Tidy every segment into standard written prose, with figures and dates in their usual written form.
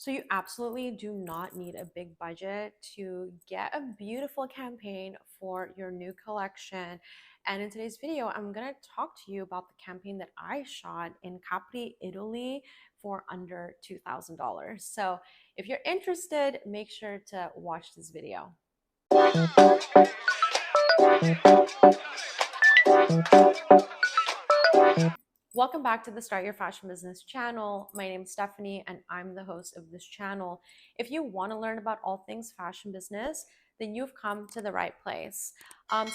So you absolutely do not need a big budget to get a beautiful campaign for your new collection. And in today's video, I'm going to talk to you about the campaign that I shot in Capri, Italy for under $2,000. So if you're interested, make sure to watch this video. Welcome back to the Start Your Fashion Business channel. My name is Stephanie and I'm the host of this channel. If you want to learn about all things fashion business, then you've come to the right place.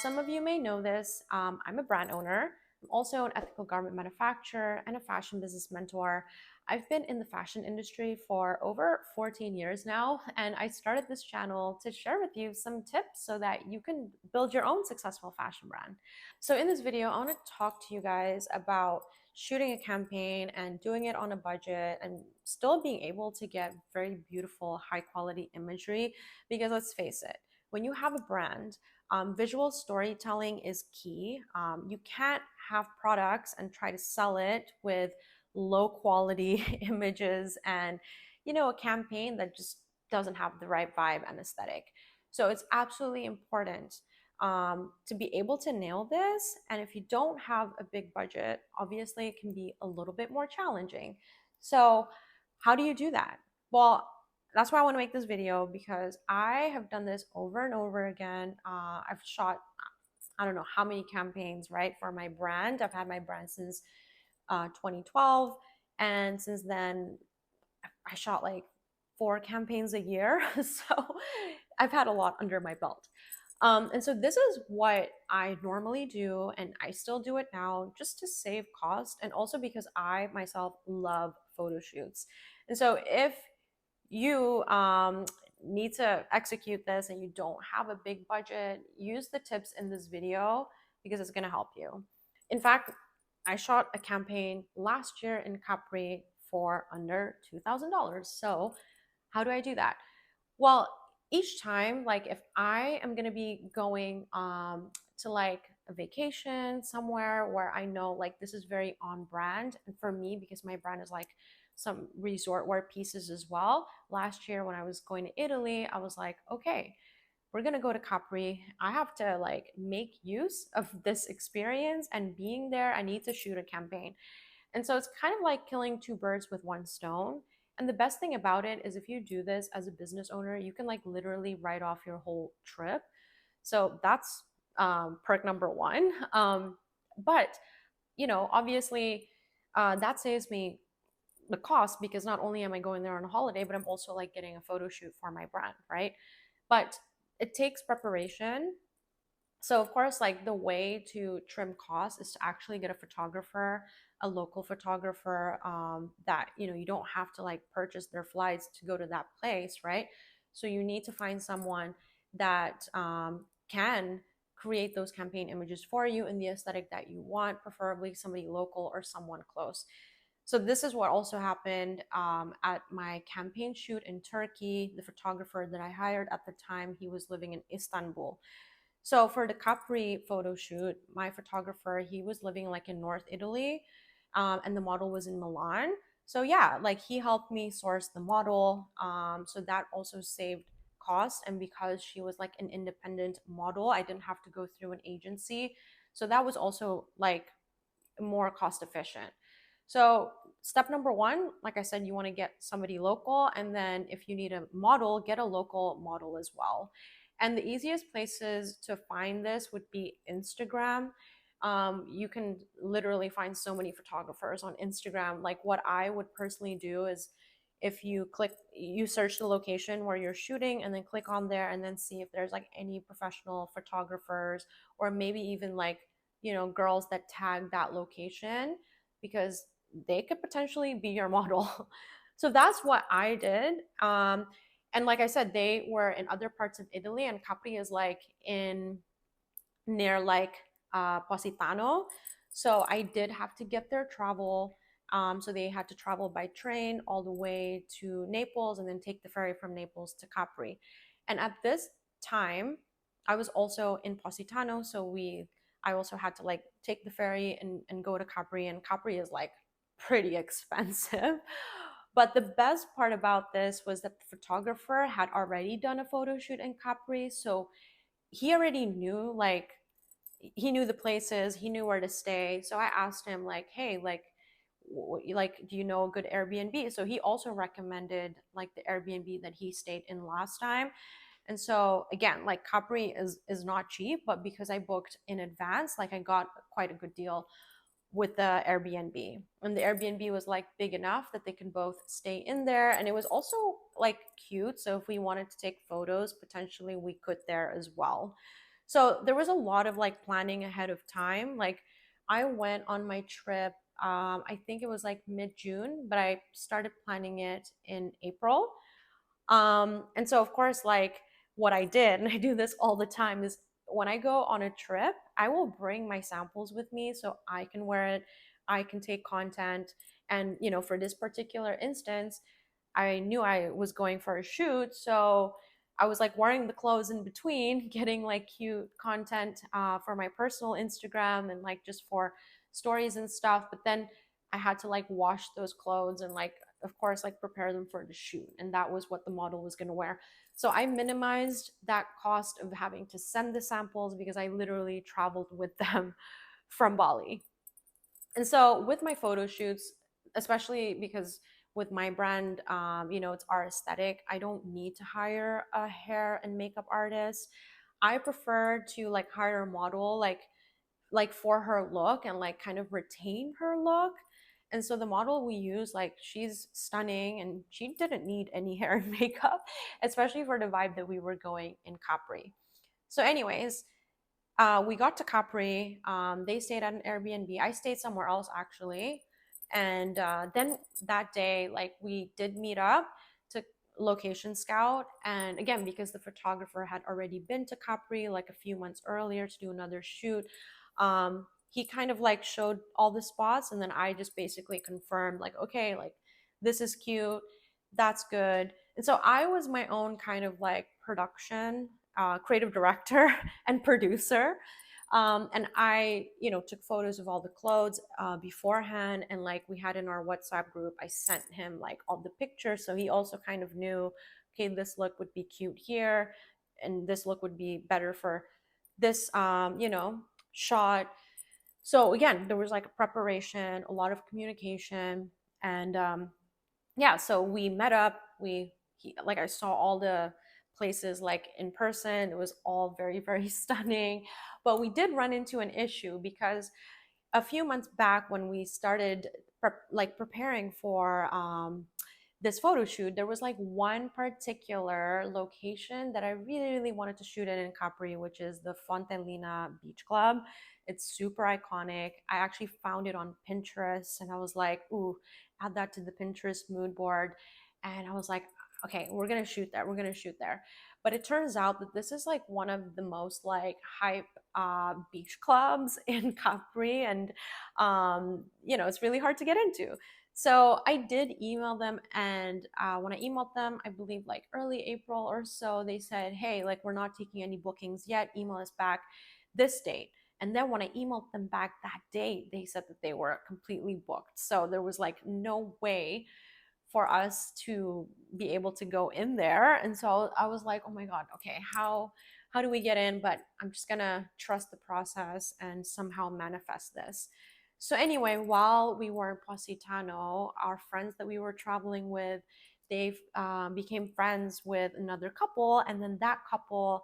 Some of you may know this. I'm a brand owner. I'm also an ethical garment manufacturer and a fashion business mentor. I've been in the fashion industry for over 14 years now, and I started this channel to share with you some tips so that you can build your own successful fashion brand. So in this video, I want to talk to you guys about shooting a campaign and doing it on a budget and still being able to get very beautiful, high quality imagery. Because let's face it, when you have a brand, visual storytelling is key. You can't have products and try to sell it with low quality images and, a campaign that just doesn't have the right vibe and aesthetic. So it's absolutely important to be able to nail this. And if you don't have a big budget, obviously it can be a little bit more challenging. So how do you do that? Well, that's why I want to make this video, because I have done this over and over again. I've shot, I don't know how many campaigns, right, for my brand. I've had my brand since 2012. And since then, I shot like 4 campaigns a year. So I've had a lot under my belt. And so this is what I normally do, and I still do it now just to save cost, and also because I myself love photo shoots. And so if you need to execute this and you don't have a big budget, use the tips in this video because it's going to help you. In fact, I shot a campaign last year in Capri for under $2,000. So how do I do that? Well, each time, like if I am going to be going to like a vacation somewhere where I know like this is very on brand, and for me, because my brand is like some resort wear pieces as well. Last year when I was going to Italy, I was like, okay, we're going to go to Capri. I have to like make use of this experience, and being there, I need to shoot a campaign. And so it's kind of like killing 2 birds with 1 stone. And the best thing about it is if you do this as a business owner, you can like literally write off your whole trip. So that's perk number 1. But, obviously that saves me the cost, because not only am I going there on a holiday, but I'm also like getting a photo shoot for my brand, right? But it takes preparation. So of course, like the way to trim costs is to actually get a photographer, a local photographer, that you don't have to like purchase their flights to go to that place, right? So you need to find someone that can create those campaign images for you in the aesthetic that you want, preferably somebody local or someone close. So this is what also happened at my campaign shoot in Turkey. The photographer that I hired at the time, he was living in Istanbul. So for the Capri photo shoot, my photographer, he was living like in North Italy, and the model was in Milan. So yeah, like he helped me source the model. So that also saved cost. And because she was like an independent model, I didn't have to go through an agency. So that was also like more cost efficient. So step number 1, like I said, you want to get somebody local. And then if you need a model, get a local model as well. And the easiest places to find this would be Instagram. You can literally find so many photographers on Instagram. Like what I would personally do is, if you search the location where you're shooting and then click on there and then see if there's like any professional photographers, or maybe even like, girls that tag that location, because they could potentially be your model. So that's what I did. And like I said, they were in other parts of Italy, and Capri is like in near like Positano. So I did have to get their travel. So they had to travel by train all the way to Naples and then take the ferry from Naples to Capri. And at this time, I was also in Positano. So I also had to like take the ferry and go to Capri. And Capri is like pretty expensive. But the best part about this was that the photographer had already done a photo shoot in Capri. So he already knew, like, he knew the places, he knew where to stay. So I asked him, like, hey, like, do you know a good Airbnb? So he also recommended like the Airbnb that he stayed in last time. And so again, like, Capri is not cheap, but because I booked in advance, like, I got quite a good deal with the Airbnb. And the Airbnb was like big enough that they can both stay in there. And it was also like cute. So if we wanted to take photos, potentially we could there as well. So there was a lot of like planning ahead of time. Like, I went on my trip, I think it was like mid-June, but I started planning it in April. And so, of course, like, what I did, and I do this all the time, is when I go on a trip, I will bring my samples with me so I can wear it, I can take content. And, for this particular instance, I knew I was going for a shoot. So I was like wearing the clothes in between, getting like cute content for my personal Instagram and like just for stories and stuff. But then I had to like wash those clothes and, like, of course, like prepare them for the shoot. And that was what the model was going to wear. So I minimized that cost of having to send the samples because I literally traveled with them from Bali. And so with my photo shoots, especially because with my brand, it's our aesthetic, I don't need to hire a hair and makeup artist. I prefer to like hire a model, like for her look, and like kind of retain her look. And so the model we use, like, she's stunning and she didn't need any hair and makeup, especially for the vibe that we were going in Capri. So anyways, we got to Capri. They stayed at an Airbnb. I stayed somewhere else actually. And then that day, like, we did meet up to location scout. And again, because the photographer had already been to Capri like a few months earlier to do another shoot, he kind of like showed all the spots. And then I just basically confirmed, like, okay, like, this is cute, that's good. And so I was my own kind of like production, creative director and producer. And I, took photos of all the clothes beforehand. And like, we had in our WhatsApp group, I sent him like all the pictures. So he also kind of knew, okay, this look would be cute here. And this look would be better for this, shot. So again, there was like a preparation, a lot of communication. And yeah, so we met up. Like, I saw all the places like in person. It was all very, very stunning. But we did run into an issue because a few months back, when we started preparing for this photo shoot, there was like one particular location that I really, really wanted to shoot in Capri, which is the Fontellina Beach Club. It's super iconic. I actually found it on Pinterest and I was like, ooh, add that to the Pinterest mood board. And I was like, okay, we're gonna shoot there. We're gonna shoot there. But it turns out that this is like one of the most like hype beach clubs in Capri, and it's really hard to get into. So I did email them, and when I emailed them, I believe like early April or so, they said, hey, like, we're not taking any bookings yet. Email us back this date. And then when I emailed them back that day, they said that they were completely booked. So there was like no way for us to be able to go in there. And so I was like, oh my God, okay, how do we get in? But I'm just gonna trust the process and somehow manifest this. So anyway, while we were in Positano, our friends that we were traveling with, they became friends with another couple. And then that couple,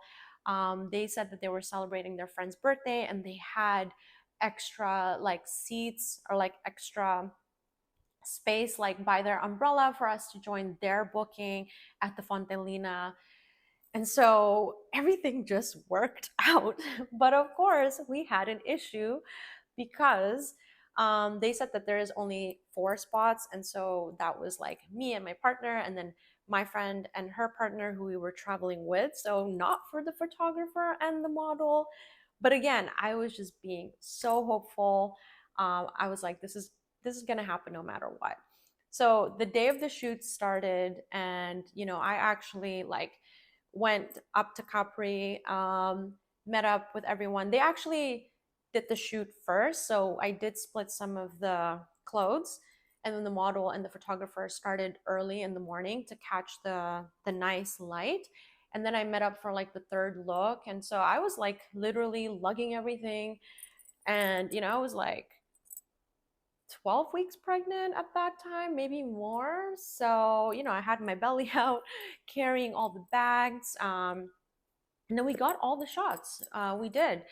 they said that they were celebrating their friend's birthday and they had extra like seats or like extra space like by their umbrella for us to join their booking at the Fontellina. And so everything just worked out. But of course, we had an issue because they said that there is only 4 spots. And so that was like me and my partner, and then my friend and her partner who we were traveling with. So not for the photographer and the model. But again, I was just being so hopeful. I was like, this is gonna happen no matter what. So the day of the shoot started, and I actually like went up to Capri, met up with everyone. They actually did the shoot first, so I did split some of the clothes, and then the model and the photographer started early in the morning to catch the nice light. And then I met up for like the third look, and so I was like literally lugging everything. And I was like 12 weeks pregnant at that time, maybe more. So I had my belly out carrying all the bags. And then we got all the shots. We did.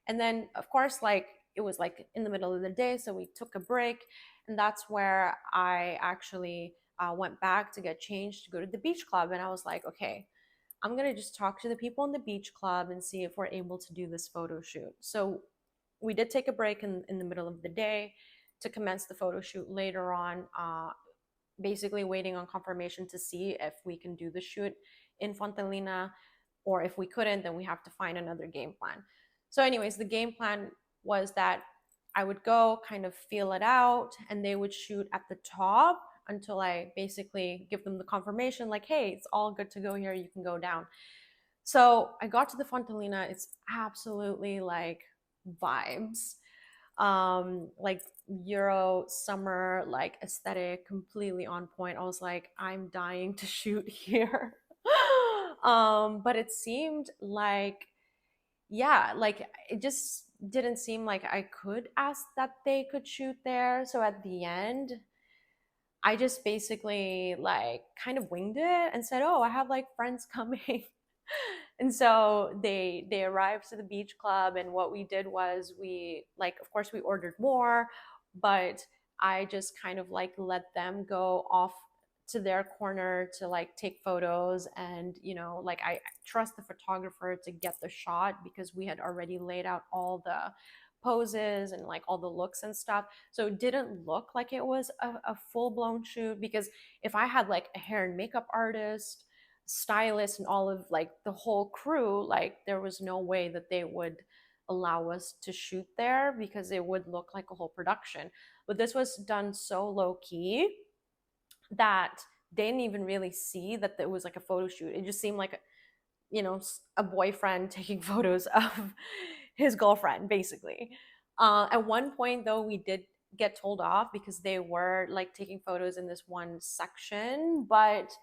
And then, of course, like it was like in the middle of the day, so we took a break. And that's where I actually went back to get changed to go to the beach club. And I was like, okay, I'm going to just talk to the people in the beach club and see if we're able to do this photo shoot. So we did take a break in the middle of the day to commence the photo shoot later on, basically waiting on confirmation to see if we can do the shoot in Fontanina, or if we couldn't, then we have to find another game plan. So anyways, the game plan was that I would go kind of feel it out, and they would shoot at the top until I basically give them the confirmation like, hey, it's all good to go here, you can go down. So I got to the Fontanina. It's absolutely like vibes, like Euro summer like aesthetic, completely on point. I was like, I'm dying to shoot here. But it seemed like, yeah, like it just didn't seem like I could ask that they could shoot there. So at the end, I just basically like kind of winged it and said, "Oh, I have like friends coming." And so they arrived to the beach club, and what we did was we, like, of course we ordered more, but I just kind of like let them go off to their corner to like take photos. And like I trust the photographer to get the shot because we had already laid out all the poses and like all the looks and stuff, so it didn't look like it was a full-blown shoot. Because if I had like a hair and makeup artist, stylist, and all of like the whole crew, like there was no way that they would allow us to shoot there because it would look like a whole production. But this was done so low key that they didn't even really see that it was like a photo shoot. It just seemed like a boyfriend taking photos of his girlfriend, basically. At one point, though, we did get told off because they were like taking photos in this one section, but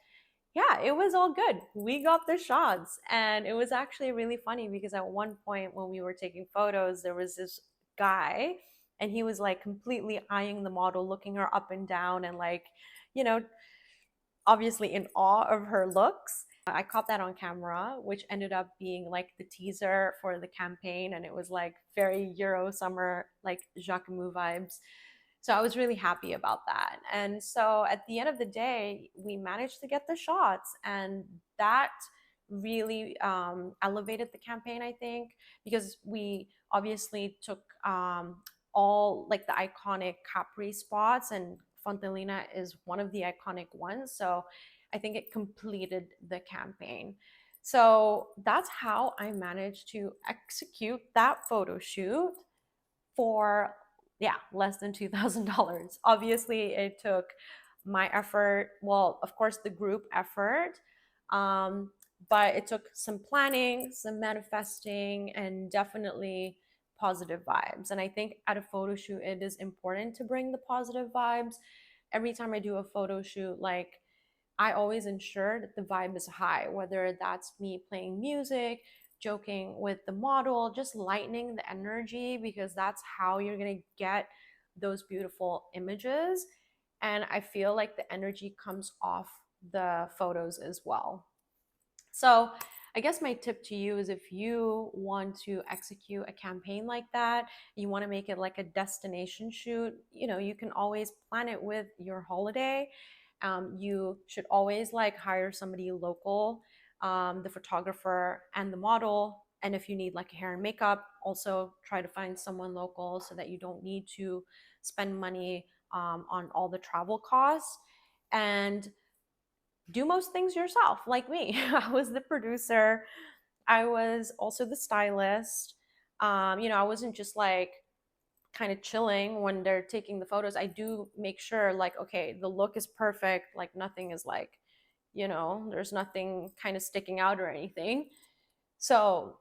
yeah, it was all good. We got the shots, and it was actually really funny because at one point when we were taking photos, there was this guy, and he was like completely eyeing the model, looking her up and down, and like, you know, obviously in awe of her looks. I caught that on camera, which ended up being like the teaser for the campaign, and it was like very Euro summer, like Jacquemus vibes. So I was really happy about that. And so at the end of the day, we managed to get the shots, and that really elevated the campaign, I think, because we obviously took all like the iconic Capri spots, and Fontanina is one of the iconic ones. So I think it completed the campaign. So that's how I managed to execute that photo shoot for, yeah, less than $2,000. Obviously, it took my effort, well, of course, the group effort, but it took some planning, some manifesting, and definitely positive vibes. And I think at a photo shoot, it is important to bring the positive vibes. Every time I do a photo shoot, like I always ensure that the vibe is high, whether that's me playing music, joking with the model, just lightening the energy, because that's how you're going to get those beautiful images. And I feel like the energy comes off the photos as well. So I guess my tip to you is, if you want to execute a campaign like that, you want to make it like a destination shoot, you can always plan it with your holiday. You should always like hire somebody local, the photographer and the model. And if you need like hair and makeup, also try to find someone local so that you don't need to spend money on all the travel costs. And do most things yourself, like me. I was the producer, I was also the stylist. I wasn't just like kind of chilling when they're taking the photos. I do make sure, like, okay, the look is perfect, like nothing is like, there's nothing kind of sticking out or anything. So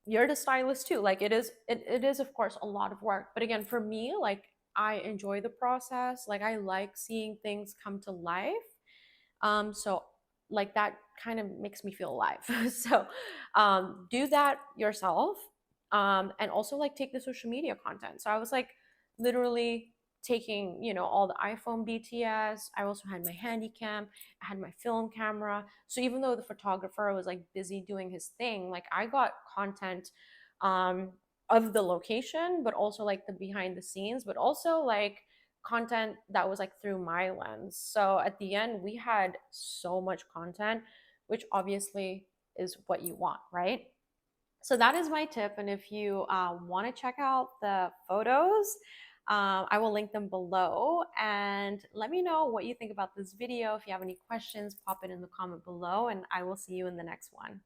you're the stylist too. Like it is of course a lot of work, but again, for me, like I enjoy the process. Like I like seeing things come to life. So like that kind of makes me feel alive. So do that yourself. And also like take the social media content. So I was like literally taking, you know, all the iPhone BTS. I also had my handy cam, I had my film camera. So even though the photographer was like busy doing his thing, like I got content um of the location, but also like the behind the scenes, but also like content that was like through my lens. So at the end, we had so much content, which obviously is what you want, right? So that is my tip. And if you want to check out the photos, I will link them below. And let me know what you think about this video. If you have any questions, pop it in the comment below, and I will see you in the next one.